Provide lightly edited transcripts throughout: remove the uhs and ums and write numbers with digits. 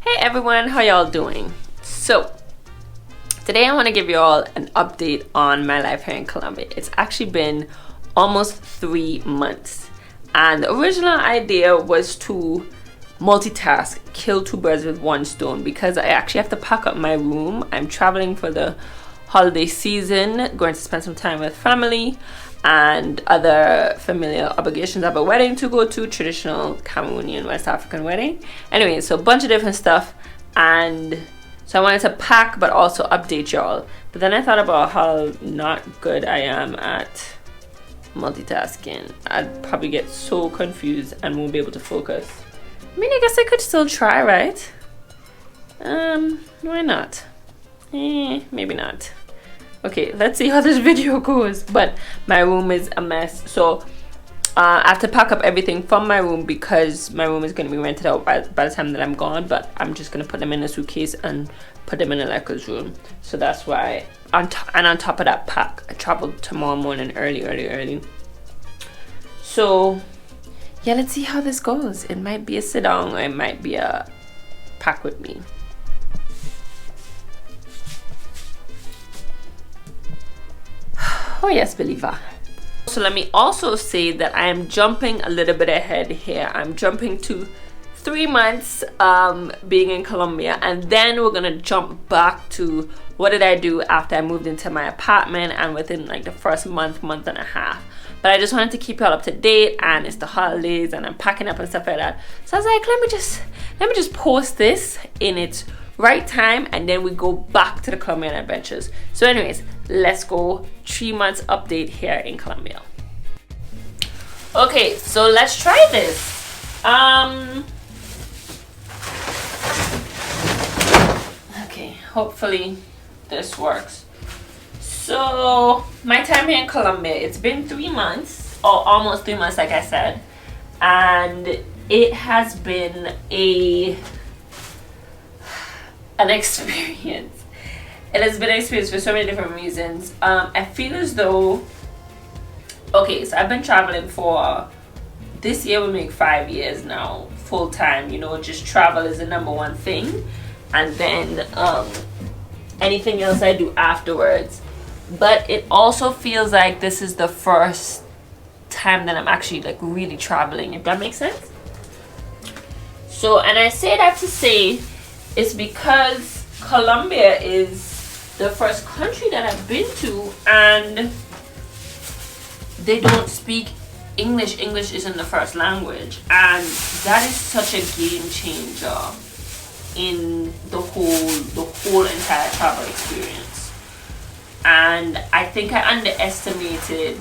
Hey everyone, how y'all doing? So today I want to give you all an update on my life here in Colombia. It's actually been almost 3 months, and the original idea was to multitask, kill two birds with one stone, because I actually have to pack up my room. I'm traveling for the holiday season, going to spend some time with family and other familial obligations. I have a wedding to go to, traditional Cameroonian West African wedding. Anyway, so a bunch of different stuff, and so I wanted to pack but also update y'all. But then I thought about how not good I am at multitasking. I'd probably get so confused and won't be able to focus. I mean, I guess I could still try, right? Why not? Maybe not. Okay, let's see how this video goes. But my room is a mess, so I have to pack up everything from my room because my room is going to be rented out by the time that I'm gone. But I'm just going to put them in a suitcase and put them in Aleka's room. So that's why. On top of that pack, I traveled tomorrow morning early. So yeah, let's see how this goes. It might be a sit down, or it might be a pack with me. Oh yes, believer. So let me also say that I am jumping a little bit ahead here. I'm jumping to 3 months being in Colombia, and then we're gonna jump back to what did I do after I moved into my apartment and within like the first month and a half. But I just wanted to keep y'all up to date, and it's the holidays and I'm packing up and stuff like that. So I was like, let me just post this in its right time, and then we go back to the Colombian adventures. So anyways, let's go 3 months update here in Colombia. Okay, so let's try this. Okay, hopefully this works. So my time here in Colombia, it's been 3 months, or almost 3 months like I said, and it has been an experience. It has been an experience for so many different reasons. I feel as though, okay, so I've been traveling for, this year will make 5 years now, full time. You know, just travel is the #1 thing, and then anything else I do afterwards. But it also feels like this is the first time that I'm actually like really traveling, if that makes sense. So, and I say that to say, it's because Colombia is the first country that I've been to, and they don't speak English. English isn't the first language, and that is such a game changer in the whole entire travel experience. And I think I underestimated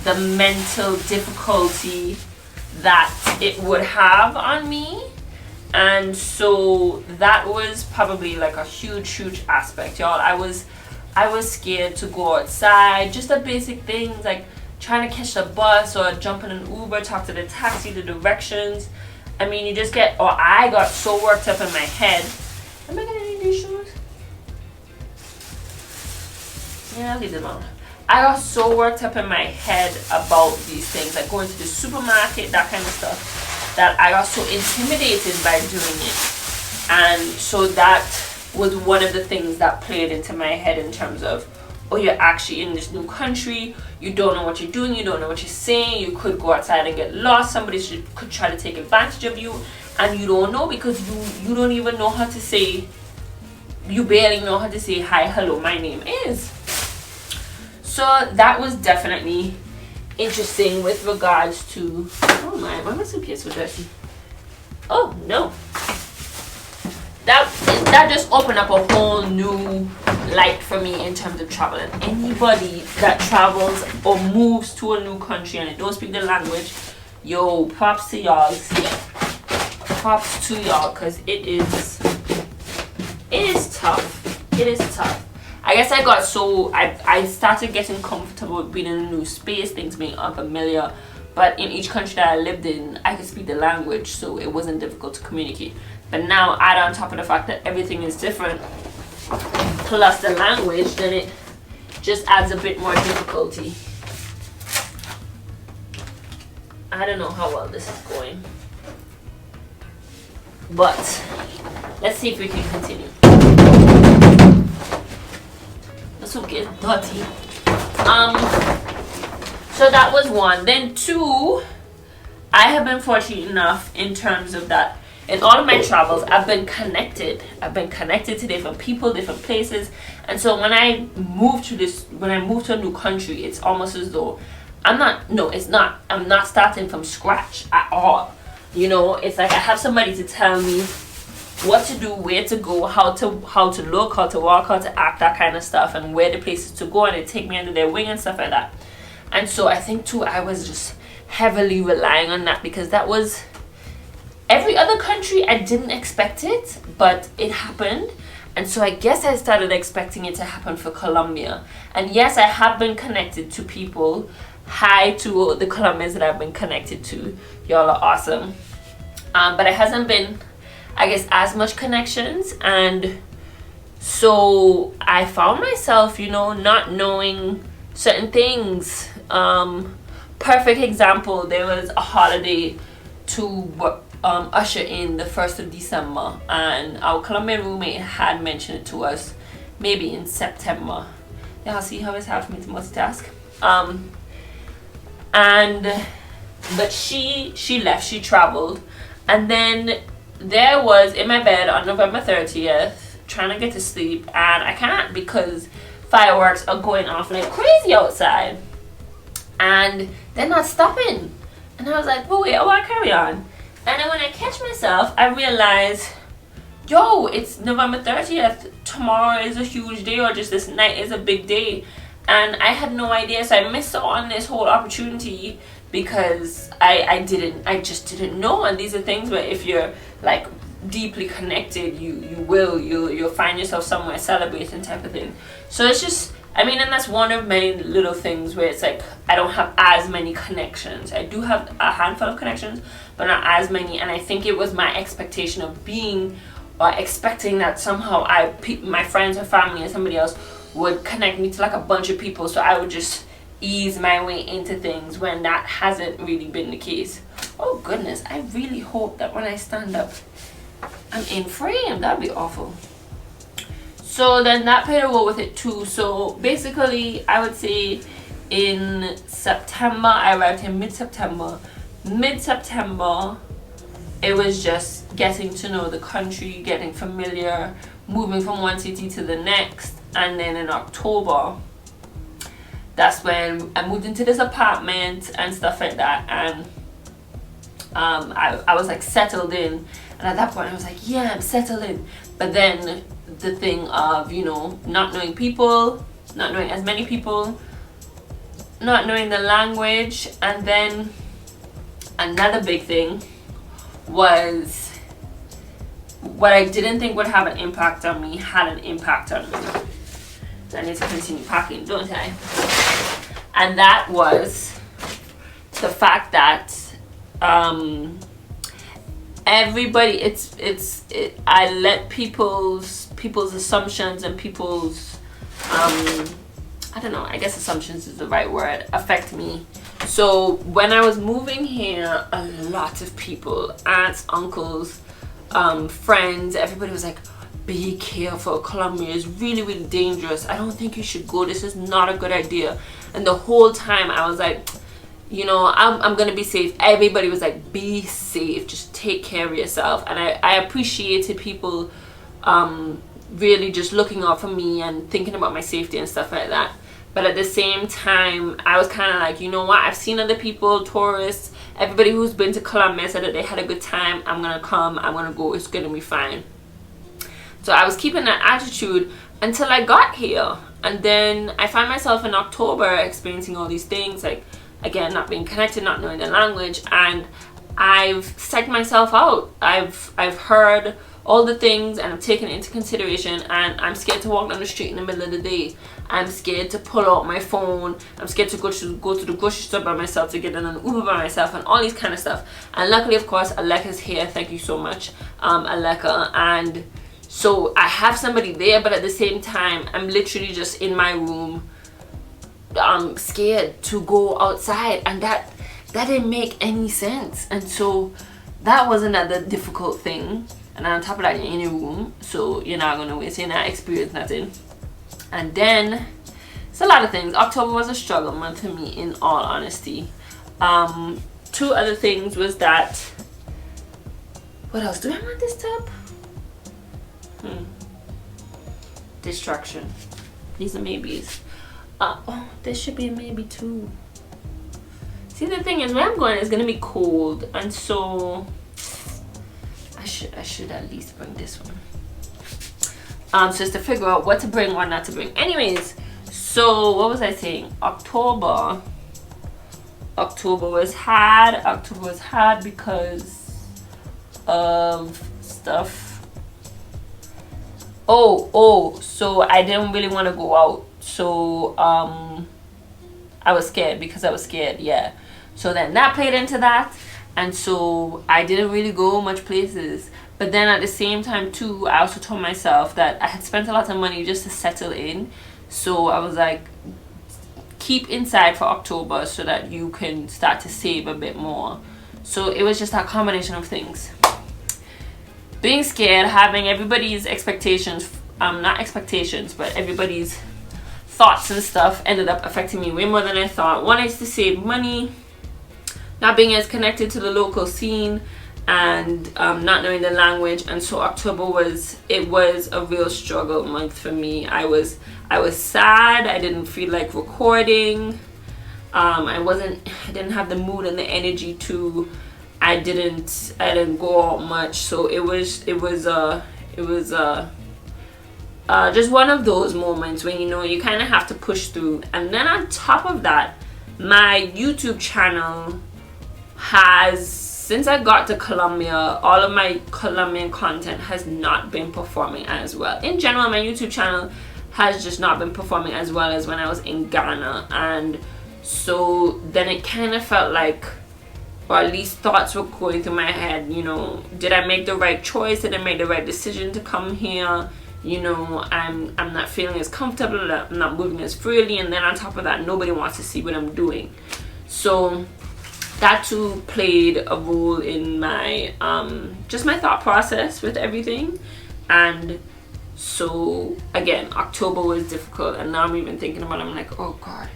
the mental difficulty that it would have on me. And so that was probably like a huge aspect, y'all. I was scared to go outside, just the basic things like trying to catch the bus or jump in an Uber, talk to the taxi, the directions. I mean, you just get, or I got so worked up in my head. Am I gonna need these shoes? Yeah, I'll leave them on. I got so worked up in my head about these things, like going to the supermarket, that kind of stuff, that I got so intimidated by doing it. And so that was one of the things that played into my head in terms of, oh, you're actually in this new country, you don't know what you're doing, you don't know what you're saying, you could go outside and get lost, somebody could try to take advantage of you, and you don't know because you don't even know how to say, you barely know how to say hi, hello, my name is. So that was definitely interesting with regards to, oh my, why my suitcase so dirty? Oh no. That just opened up a whole new light for me in terms of traveling. Anybody that travels or moves to a new country and they don't speak the language, yo, props to y'all. Props to y'all, because it is tough. It is tough. I guess I got so, I started getting comfortable with being in a new space, things being unfamiliar. But in each country that I lived in, I could speak the language, so it wasn't difficult to communicate. But now, add on top of the fact that everything is different, plus the language, then it just adds a bit more difficulty. I don't know how well this is going. But let's see if we can continue. This will get dirty. So that was one. Then two, I have been fortunate enough in terms of that in all of my travels, I've been connected to different people, different places. And so when I move to a new country, it's almost as though I'm not starting from scratch at all. You know, it's like I have somebody to tell me what to do, where to go, how to look, how to walk, how to act, that kind of stuff, and where the places to go, and they take me under their wing and stuff like that. And so I think too, I was just heavily relying on that, because that was every other country. I didn't expect it, but it happened. And so I guess I started expecting it to happen for Colombia. And yes, I have been connected to people. Hi to the Colombians that I've been connected to. Y'all are awesome. But it hasn't been, I guess, as much connections. And so I found myself, you know, not knowing certain things. Perfect example, there was a holiday to usher in the 1st of December, and our Colombian roommate had mentioned it to us maybe in September. Y'all see how it's hard for me to multitask. But she left, she traveled, and then there was in my bed on November 30th trying to get to sleep, and I can't because fireworks are going off like crazy outside and they're not stopping. And I was like, well, wait, I carry on. And then when I catch myself, I realize, yo, it's November 30th. Tomorrow is a huge day, or just this night is a big day. And I had no idea, so I missed out on this whole opportunity because I just didn't know. And these are things where if you're like deeply connected, you'll find yourself somewhere celebrating type of thing. So it's just, I mean, and that's one of many little things where it's like I don't have as many connections. I do have a handful of connections, but not as many. And I think it was my expectation of being or expecting that somehow my friends or family or somebody else would connect me to like a bunch of people, so I would just ease my way into things, when that hasn't really been the case. Oh goodness, I really hope that when I stand up I'm in frame. That'd be awful. So then that played a role with it too. So basically I would say in September, I arrived in mid-September, it was just getting to know the country, getting familiar, moving from one city to the next. And then in October, that's when I moved into this apartment and stuff like that. And I was like settled in. And at that point I was like, yeah, I'm settled in. But then the thing of, you know, not knowing people, not knowing as many people, not knowing the language. And then another big thing was what I didn't think would have an impact on me had an impact on me. I need to continue packing, don't I? And that was the fact that everybody, I let people's assumptions and people's I don't know, I guess assumptions is the right word, affect me. So when I was moving here, a lot of people, aunts, uncles, friends, everybody was like, be careful, Colombia is really, really dangerous. I don't think you should go. This is not a good idea. And the whole time I was like, you know, I'm gonna be safe. Everybody was like, be safe, just take care of yourself. And I appreciated people really just looking out for me and thinking about my safety and stuff like that. But at the same time, I was kind of like, you know what, I've seen other people, tourists, everybody who's been to Colombia said that they had a good time. I'm gonna come, I'm gonna go, it's gonna be fine. So I was keeping that attitude until I got here. And then I find myself in October experiencing all these things, like, again, not being connected, not knowing the language, and I've psyched myself out. I've heard all the things and I've taken it into consideration, and I'm scared to walk down the street in the middle of the day. I'm scared to pull out my phone. I'm scared to go to the grocery store by myself, to get in an Uber by myself, and all these kind of stuff. And luckily, of course, Aleka's here. Thank you so much, Aleka. And so I have somebody there, but at the same time, I'm literally just in my room, scared to go outside, and that didn't make any sense. And so that was another difficult thing. and on top of that, you're in your room, so you're not gonna waste, you're not experience nothing. And then it's a lot of things. October was a struggle month for me, in all honesty. Two other things was that, what else do I want this tub? Distraction. These are maybes. Oh, this should be a maybe too. See, the thing is, where I'm going is gonna be cold, and so I should at least bring this one. So it's to figure out what to bring or not to bring. Anyways, so what was I saying? October was hard. October was hard because of stuff. So I didn't really want to go out, so I was scared because I was scared, yeah. So then that played into that, and so I didn't really go much places. But then at the same time too, I also told myself that I had spent a lot of money just to settle in, so I was like, keep inside for October so that you can start to save a bit more. So it was just that combination of things. Being scared, having everybody's expectations, not expectations, but everybody's thoughts and stuff ended up affecting me way more than I thought. One is to save money, not being as connected to the local scene, and not knowing the language. And so October was a real struggle month for me. I was sad. I didn't feel like recording. I didn't have the mood and the energy to. I didn't go out much, so it was just one of those moments when, you know, you kind of have to push through. And then on top of that, my YouTube channel has, since I got to Colombia, all of my Colombian content has not been performing as well. In general, my YouTube channel has just not been performing as well as when I was in Ghana. And so then it kind of felt like, or at least thoughts were going through my head, you know, did I make the right choice? Did I make the right decision to come here? You know, I'm not feeling as comfortable, I'm not moving as freely, and then on top of that, nobody wants to see what I'm doing. So that too played a role in my just my thought process with everything. And so again, October was difficult, and now I'm even thinking about it, I'm like, oh god,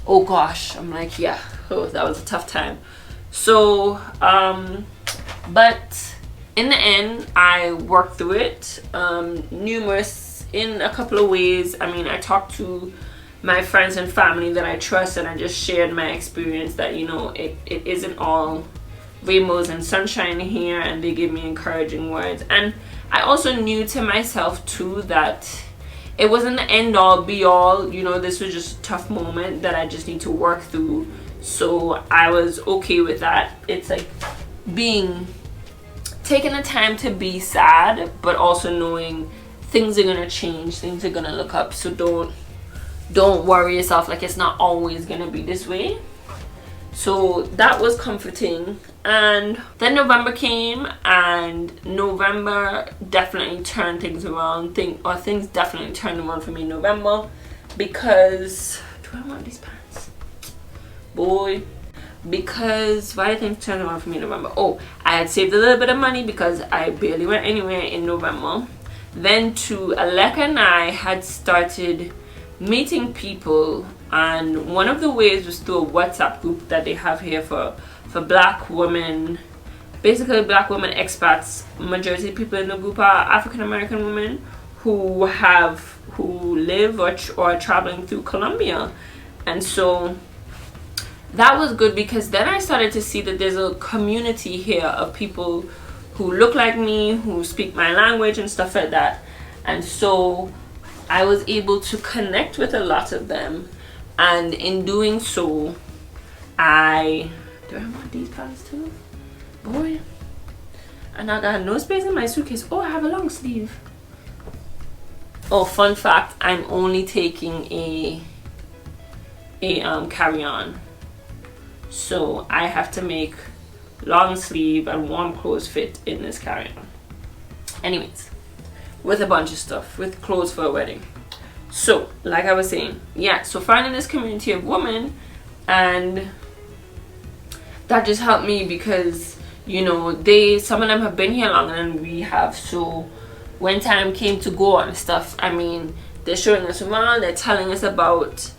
oh gosh, I'm like, yeah, oh, that was a tough time. So but in the end, I worked through it in a couple of ways. I mean, I talked to my friends and family that I trust, and I just shared my experience that, you know, it isn't all rainbows and sunshine here, and they gave me encouraging words. And I also knew to myself too that it wasn't the end all be all, you know, this was just a tough moment that I just need to work through. So I was okay with that. It's like taking the time to be sad, but also knowing things are gonna change, things are gonna look up. So don't worry yourself like it's not always gonna be this way. So that was comforting. And then November came, and November definitely turned things around. Things definitely turned around for me in November, because do I want these pants? Boy. Because why did things turn around for me in November? Oh, I had saved a little bit of money because I barely went anywhere in November. Then Aleka and I had started meeting people, and one of the ways was through a WhatsApp group that they have here for black women, basically black women expats. Majority of people in the group are African American women who live or are traveling through Colombia. And so that was good, because then I started to see that there's a community here of people who look like me, who speak my language and stuff like that. And so I was able to connect with a lot of them, and in doing so, do I want these pants too? Boy, and I got no space in my suitcase. Oh, I have a long sleeve. Oh, fun fact, I'm only taking a carry-on. So I have to make long sleeve and warm clothes fit in this carry-on. Anyways, with a bunch of stuff, with clothes for a wedding. So like I was saying, yeah, so finding this community of women, and that just helped me, because, you know, some of them have been here longer than we have. So when time came to go and stuff, I mean, they're showing us around, they're telling us about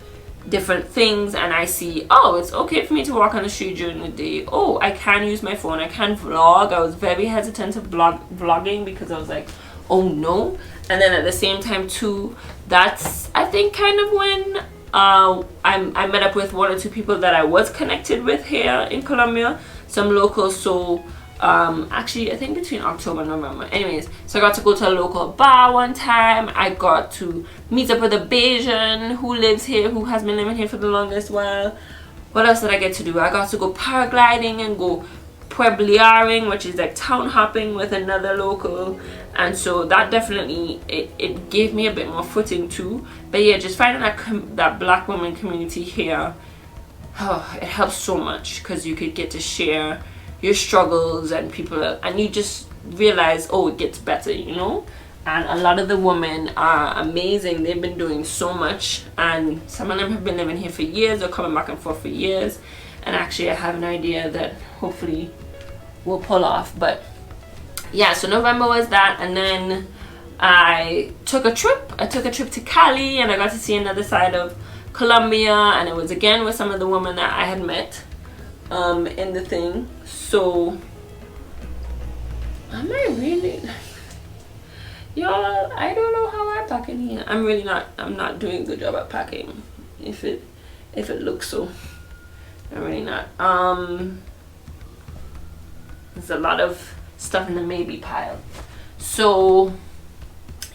different things, and I see, oh, it's okay for me to walk on the street during the day. Oh, I can use my phone, I can vlog. I was very hesitant of vlogging because I was like, oh no. And then at the same time too, that's, I think, kind of when I met up with one or two people that I was connected with here in Colombia, some locals. So actually, I think between October and November. Anyways, so I got to go to a local bar one time. I got to meet up with a Bayesian who lives here, who has been living here for the longest while. What else did I get to do? I got to go paragliding and go pueblearing, which is like town hopping with another local. And so that definitely, it gave me a bit more footing too. But yeah, just finding that black woman community here, oh, it helps so much, because you could get to share your struggles, and people, and you just realize, oh, it gets better, you know. And a lot of the women are amazing. They've been doing so much, and some of them have been living here for years or coming back and forth for years. And actually I have an idea that hopefully we'll pull off. But yeah, so November was that, and then I took a trip to Cali, and I got to see another side of Colombia, and it was again with some of the women that I had met in the thing. So am I really, y'all, I don't know how I pack in here. I'm not doing a good job at packing, if it looks so. I'm really not. There's a lot of stuff in the maybe pile. So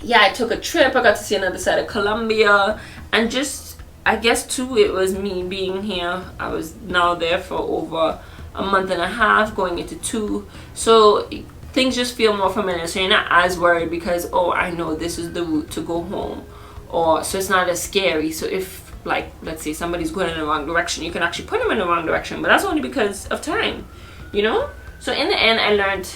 yeah, I took a trip. I got to see another side of Colombia, and just, I guess too, it was me being here. I was now there for over a month and a half, going into 2. So things just feel more familiar. So you're not as worried because, oh, I know this is the route to go home, or so it's not as scary. So if, like, let's say somebody's going in the wrong direction, you can actually put them in the wrong direction, but that's only because of time, you know. So in the end, I learned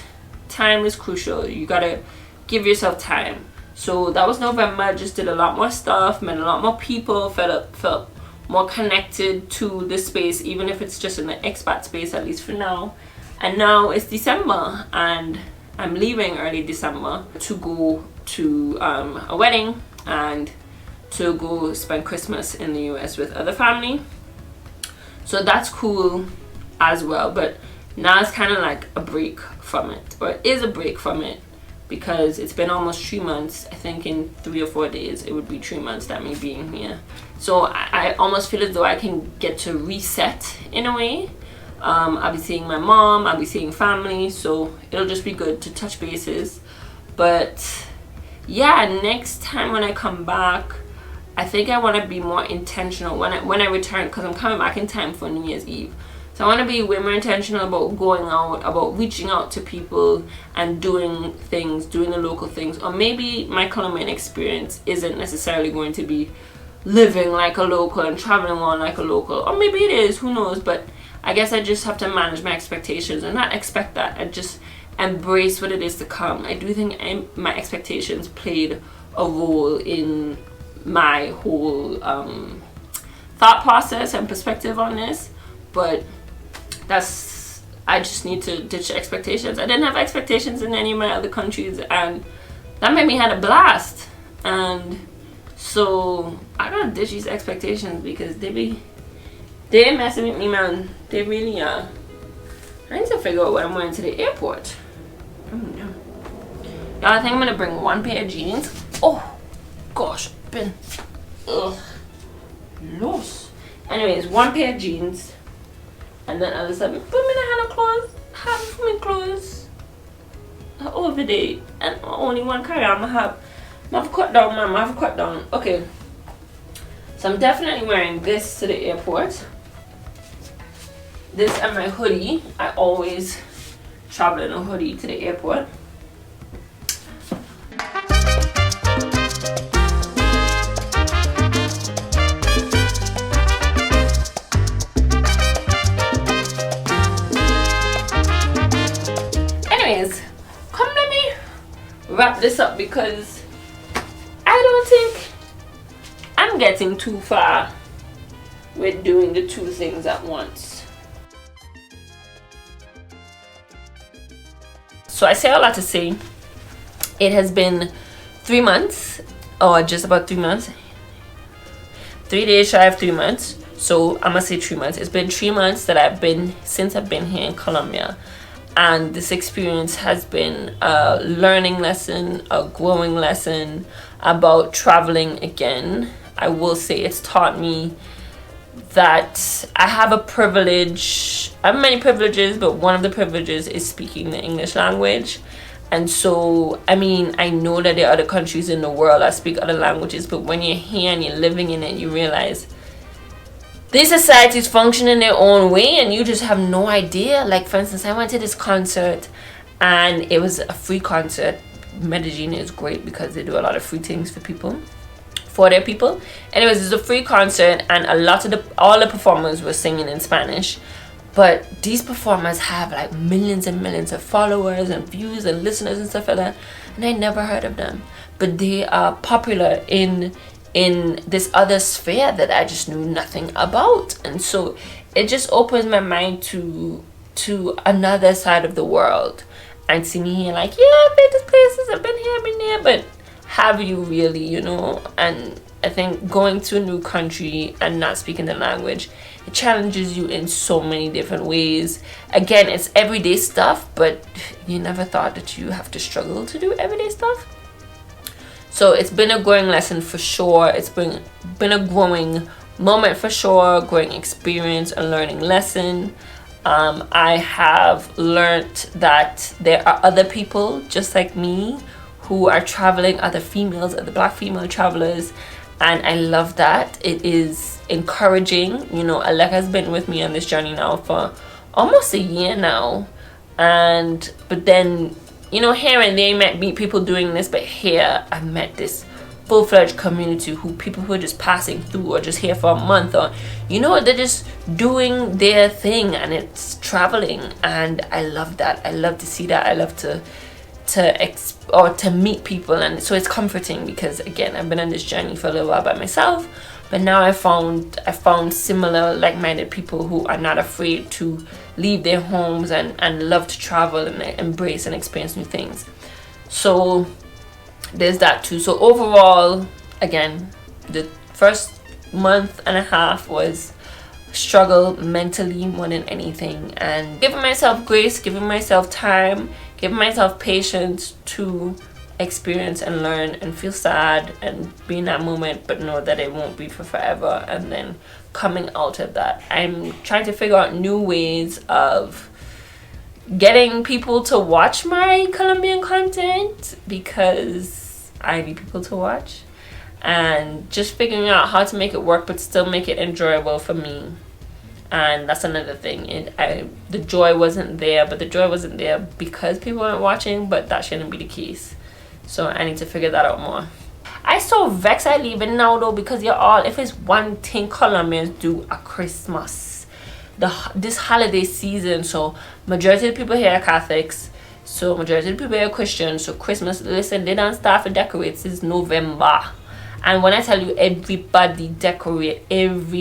time is crucial. You gotta give yourself time. So that was November. I just did a lot more stuff, met a lot more people, felt more connected to this space, even if it's just in the expat space, at least for now. And now it's December, and I'm leaving early December to go to a wedding and to go spend Christmas in the US with other family. So that's cool as well. But now it's kind of like a break from it, or it is a break from it, because it's been almost 3 months. I think in 3 or 4 days it would be 3 months that me being here. So I almost feel as though I can get to reset in a way. I'll be seeing my mom, I'll be seeing family, so it'll just be good to touch bases. But yeah, next time when I come back, I think I want to be more intentional when I return, because I'm coming back in time for New Year's Eve. So I want to be way more intentional about going out, about reaching out to people and doing things, doing the local things. Or maybe my Colombian experience isn't necessarily going to be living like a local and traveling on like a local. Or maybe it is, who knows. But I guess I just have to manage my expectations and not expect that. I just embrace what it is to come. I do think my expectations played a role in my whole thought process and perspective on this. But I just need to ditch expectations. I didn't have expectations in any of my other countries, and that made me had a blast. And so I gotta ditch these expectations, because they messing with me, man. They really are. I need to figure out what I'm wearing to the airport. Oh no. Y'all, I think I'm gonna bring one pair of jeans. Oh gosh, been lost. Anyways, one pair of jeans. And then other stuff, put me in a hand of clothes, half of my clothes over there, and only one carry-on I have cut down, man, I have cut down. Okay, so I'm definitely wearing this to the airport. This and my hoodie. I always travel in a hoodie to the airport. Come let me wrap this up, because I don't think I'm getting too far with doing the 2 things at once. So I say a lot to say it has been 3 months, or just about 3 months, 3 days shy of 3 months. So I'm gonna say 3 months. It's been 3 months that I've been here in Colombia, and this experience has been a learning lesson, a growing lesson about traveling again. I will say it's taught me that I have a privilege. I have many privileges, but one of the privileges is speaking the English language. And so, I mean, I know that there are other countries in the world that speak other languages, but when you're here and you're living in it, you realize these societies function in their own way and you just have no idea. Like, for instance, I went to this concert and it was a free concert. Medellin is great because they do a lot of free things for people, for their people. Anyways, it's a free concert and all the performers were singing in Spanish. But these performers have like millions and millions of followers and views and listeners and stuff like that, and I never heard of them. But they are popular in this other sphere that I just knew nothing about. And so it just opens my mind to another side of the world, and see me here like, yeah, I've been to places, I've been here, I've been there, but have you really, you know? And I think going to a new country and not speaking the language, it challenges you in so many different ways. Again, it's everyday stuff, but you never thought that you have to struggle to do everyday stuff. So it's been a growing lesson for sure. It's been a growing moment for sure, growing experience, a learning lesson. I have learned that there are other people just like me who are traveling, other females, other black female travelers, and I love that. It is encouraging. You know, Alec has been with me on this journey now for almost a year now, but then, you know, here and there you might meet people doing this, but here I've met this full-fledged community people who are just passing through or just here for a month, or, you know, they're just doing their thing and it's traveling, and I love that. I love to see that. I love to meet people, and so it's comforting because, again, I've been on this journey for a little while by myself, but now I found similar like-minded people who are not afraid to leave their homes and love to travel and embrace and experience new things. So there's that too. So overall, again, the first month and a half was struggle mentally more than anything, and giving myself grace, giving myself time, giving myself patience to experience and learn and feel sad and be in that moment, but know that it won't be for forever. And then coming out of that, I'm trying to figure out new ways of getting people to watch my Colombian content, because I need people to watch, and just figuring out how to make it work but still make it enjoyable for me. And that's another thing. The joy wasn't there, but the joy wasn't there because people weren't watching, but that shouldn't be the case. So I need to figure that out more. I so vexed I leaving now though, because you're all, if it's one thing Colombians do at Christmas, this holiday season, so majority of the people here are Catholics, so majority of the people here are Christians, so Christmas, listen, they don't start to decorate since November. And when I tell you everybody decorate, we live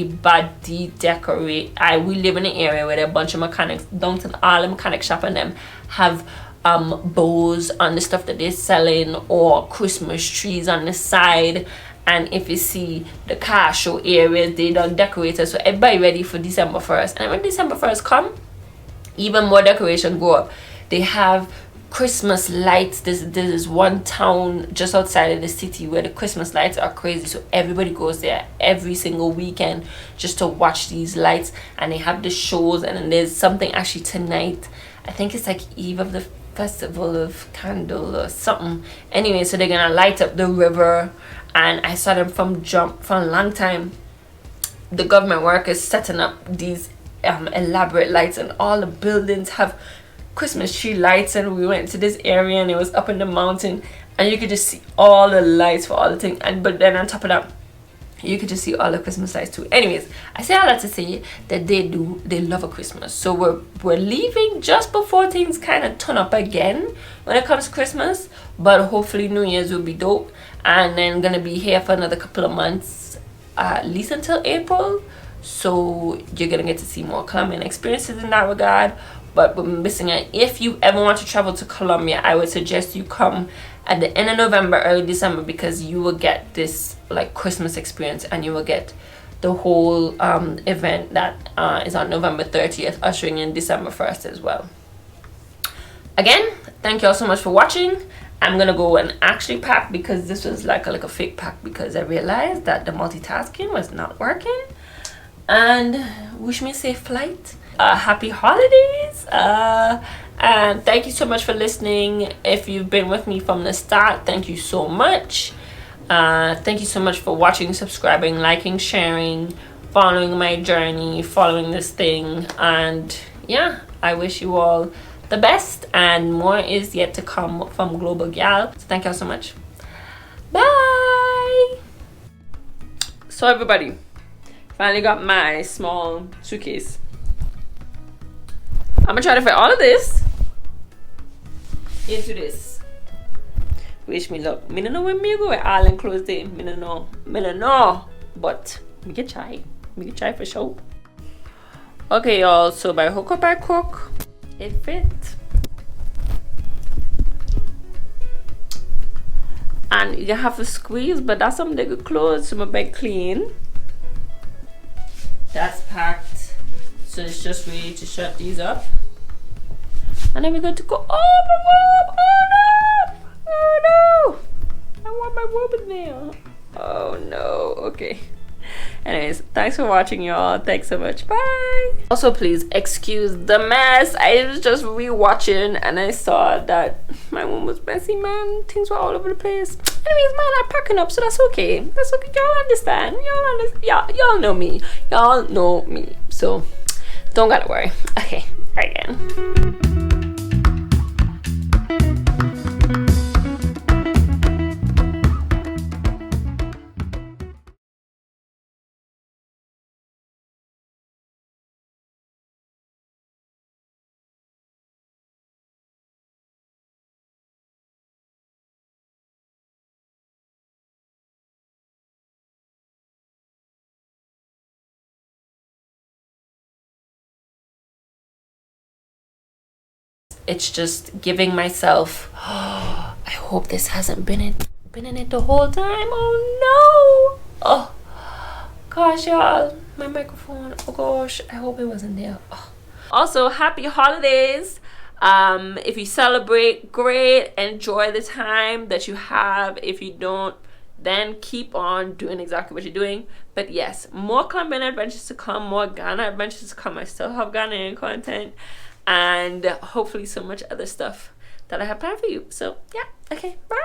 in an area where there are a bunch of mechanics, downtown, all the mechanic shop and them have bows on the stuff that they're selling, or Christmas trees on the side. And if you see the car show areas, they done decorated, so everybody ready for December 1st. And when December 1st come, even more decoration go up. They have Christmas lights. This is one town just outside of the city where the Christmas lights are crazy, so everybody goes there every single weekend just to watch these lights. And they have the shows, and then there's something actually tonight, I think it's like eve of the festival of candle or something. Anyway, so they're gonna light up the river, and I saw them from a long time. The government workers setting up these elaborate lights, and all the buildings have Christmas tree lights. And we went to this area and it was up in the mountain, and you could just see all the lights for all the things, but then on top of that you could just see all the Christmas lights too. Anyways, I say all that to say that they love a Christmas. So we're leaving just before things kind of turn up again when it comes to Christmas, but hopefully New Year's will be dope. And then gonna be here for another couple of months, at least until April, so you're gonna get to see more Colombian experiences in that regard. but we're missing it. If you ever want to travel to Colombia, I would suggest you come at the end of November, early December, because you will get this like Christmas experience, and you will get the whole event that is on November 30th, ushering in December 1st as well. Again, thank you all so much for watching. I'm gonna go and actually pack, because this was like a fake pack, because I realized that the multitasking was not working. And wish me a safe flight, happy holidays, and thank you so much for listening. If you've been with me from the start, thank you so much. Thank you so much for watching, subscribing, liking, sharing, following my journey, following this thing. And yeah, I wish you all the best, and more is yet to come from Global Gyal. So thank you all so much. Bye. So everybody, finally got my small suitcase. I'm gonna try to fit all of this into this. Wish me luck. Me don't know where me go with all enclosed day. Me don't know. But we can try. We can try for sure. Okay, y'all. So by hook or by crook, it fit. And you have to squeeze, but that's some good clothes, so my bed clean. That's packed, so it's just ready to shut these up, and then we're going to go. Oh, my robe! Oh no! Oh no! I want my robe in there. Oh no! Okay. Anyways, thanks for watching, y'all. Thanks so much. Bye. Also, please excuse the mess. I was just re-watching and I saw that my room was messy, man. Things were all over the place. Anyways, man, I'm packing up, so that's okay. That's okay. Y'all understand. Y'all know me. Y'all know me. So don't gotta worry. Okay, right again. It's just giving myself, oh, I hope this hasn't been in it the whole time. Oh no. Oh gosh, y'all, my microphone. Oh gosh, I hope it wasn't there. Oh. Also, happy holidays. If you celebrate, great. Enjoy the time that you have. If you don't, then keep on doing exactly what you're doing. But yes, more Colombian adventures to come, more Ghana adventures to come. I still have Ghanaian content, and hopefully so much other stuff that I have planned for you. So yeah, okay, bye.